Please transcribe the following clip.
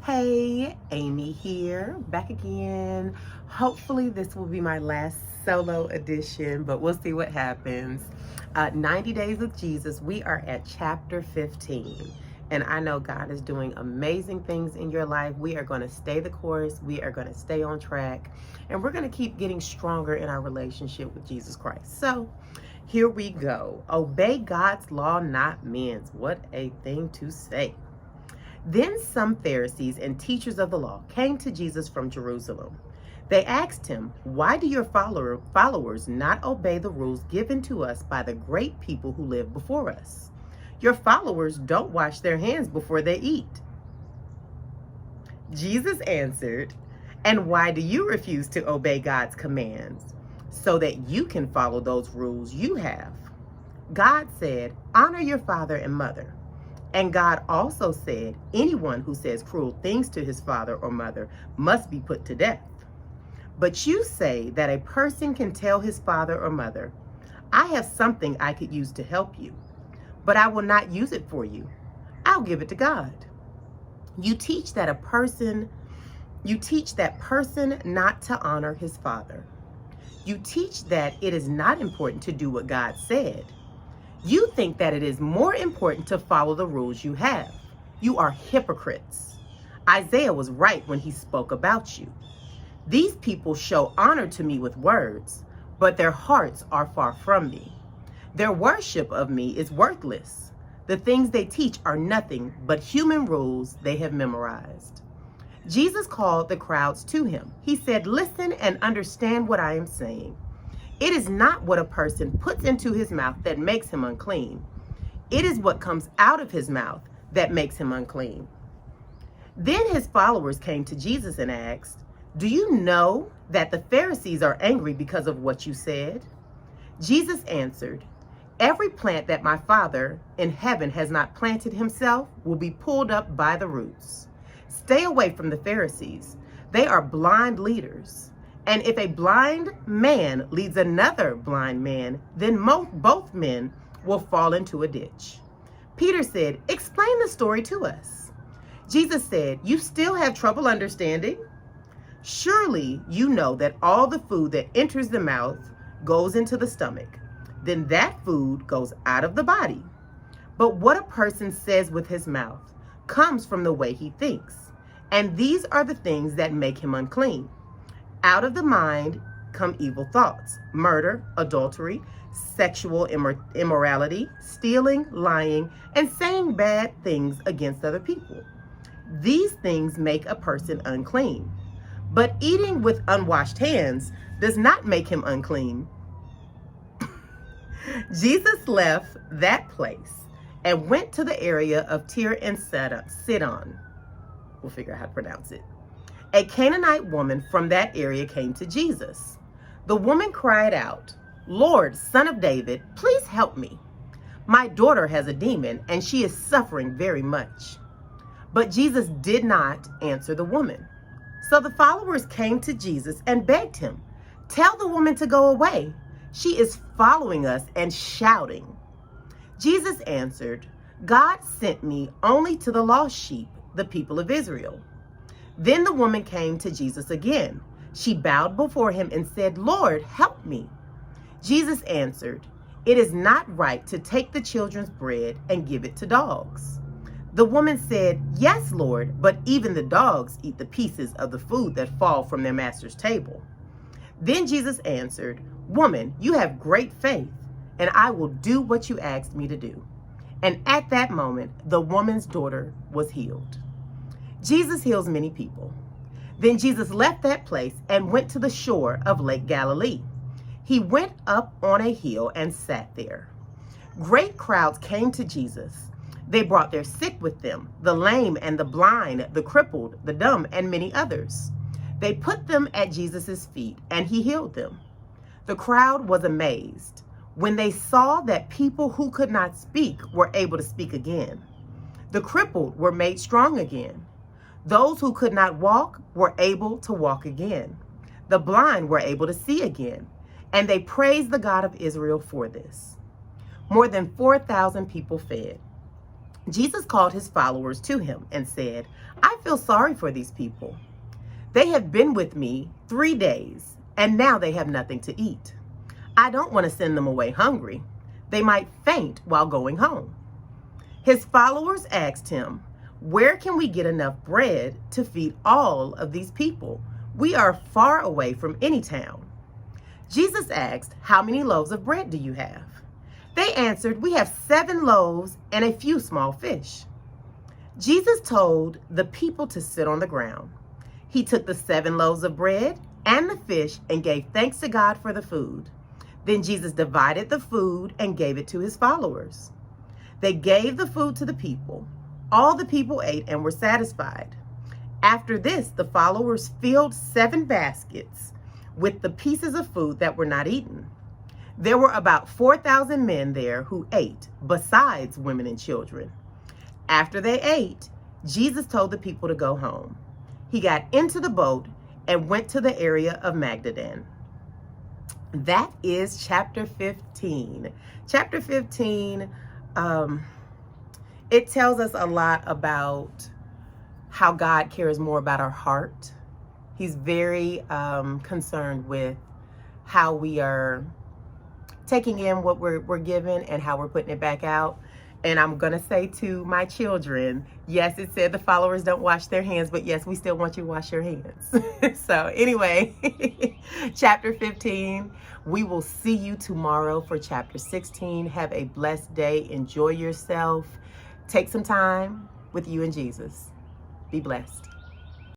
Hey, Amy here, back again. Hopefully, this will be my last solo edition, but we'll see what happens. 90 Days with Jesus, we are at chapter 15. And I know God is doing amazing things in your life. We are going to stay the course, we are going to stay on track, and we're going to keep getting stronger in our relationship with Jesus Christ. So, here we go. Obey God's law, not men's. What a thing to say. Then some Pharisees and teachers of the law came to Jesus from Jerusalem. They asked him, "Why do your followers not obey the rules given to us by the great people who lived before us? Your followers don't wash their hands before they eat." Jesus answered, "And why do you refuse to obey God's commands so that you can follow those rules you have? God said, 'Honor your father and mother.' And God also said, 'Anyone who says cruel things to his father or mother must be put to death.' But you say that a person can tell his father or mother, 'I have something I could use to help you, but I will not use it for you. I'll give it to God.' You teach that person not to honor his father. You teach that it is not important to do what God said. You think that it is more important to follow the rules you have. You are hypocrites. Isaiah was right when he spoke about you. These people show honor to me with words, but their hearts are far from me. Their worship of me is worthless. The things they teach are nothing but human rules they have memorized." Jesus called the crowds to him. He said, "Listen and understand what I am saying. It is not what a person puts into his mouth that makes him unclean. It is what comes out of his mouth that makes him unclean." Then his followers came to Jesus and asked, "Do you know that the Pharisees are angry because of what you said?" Jesus answered, "Every plant that my Father in heaven has not planted himself will be pulled up by the roots. Stay away from the Pharisees. They are blind leaders. And if a blind man leads another blind man, then both men will fall into a ditch." Peter said, "Explain the story to us." Jesus said, "You still have trouble understanding? Surely you know that all the food that enters the mouth goes into the stomach. Then that food goes out of the body. But what a person says with his mouth comes from the way he thinks. And these are the things that make him unclean. Out of the mind come evil thoughts, murder, adultery, sexual immorality, stealing, lying, and saying bad things against other people. These things make a person unclean. But eating with unwashed hands does not make him unclean." Jesus left that place and went to the area of Tyre and Sidon. We'll figure out how to pronounce it. A Canaanite woman from that area came to Jesus. The woman cried out, "Lord, Son of David, please help me. My daughter has a demon and she is suffering very much." But Jesus did not answer the woman. So the followers came to Jesus and begged him, "Tell the woman to go away. She is following us and shouting." Jesus answered, "God sent me only to the lost sheep, the people of Israel." Then the woman came to Jesus again. She bowed before him and said, "Lord, help me." Jesus answered, "It is not right to take the children's bread and give it to dogs." The woman said, "Yes, Lord, but even the dogs eat the pieces of the food that fall from their master's table." Then Jesus answered, "Woman, you have great faith, and I will do what you asked me to do." And at that moment, the woman's daughter was healed. Jesus heals many people. Then Jesus left that place and went to the shore of Lake Galilee. He went up on a hill and sat there. Great crowds came to Jesus. They brought their sick with them, the lame and the blind, the crippled, the dumb, and many others. They put them at Jesus' feet, and he healed them. The crowd was amazed when they saw that people who could not speak were able to speak again. The crippled were made strong again. Those who could not walk were able to walk again. The blind were able to see again, and they praised the God of Israel for this. More than 4,000 people fed. Jesus called his followers to him and said, I feel sorry for these people. They have been with me 3 days, and now they have nothing to eat. I don't want to send them away hungry. They might faint while going home. His followers asked him, where can we get enough bread to feed all of these people? We are far away from any town. Jesus asked, how many loaves of bread do you have? They answered, we have 7 loaves and a few small fish. Jesus told the people to sit on the ground. He took the 7 loaves of bread and the fish and gave thanks to God for the food. Then Jesus divided the food and gave it to his followers. They gave the food to the people. All the people ate and were satisfied. After this, the followers filled 7 baskets with the pieces of food that were not eaten. There were about 4,000 men there who ate, besides women and children. After they ate, Jesus told the people to go home. He got into the boat and went to the area of Magdala. That is chapter 15. Chapter 15, it tells us a lot about how God cares more about our heart. He's very concerned with how we are taking in what we're given and how we're putting it back out. And I'm going to say to my children, yes, it said the followers don't wash their hands, but yes, we still want you to wash your hands. So anyway, chapter 15, we will see you tomorrow for chapter 16. Have a blessed day. Enjoy yourself. Take some time with you and Jesus. Be blessed.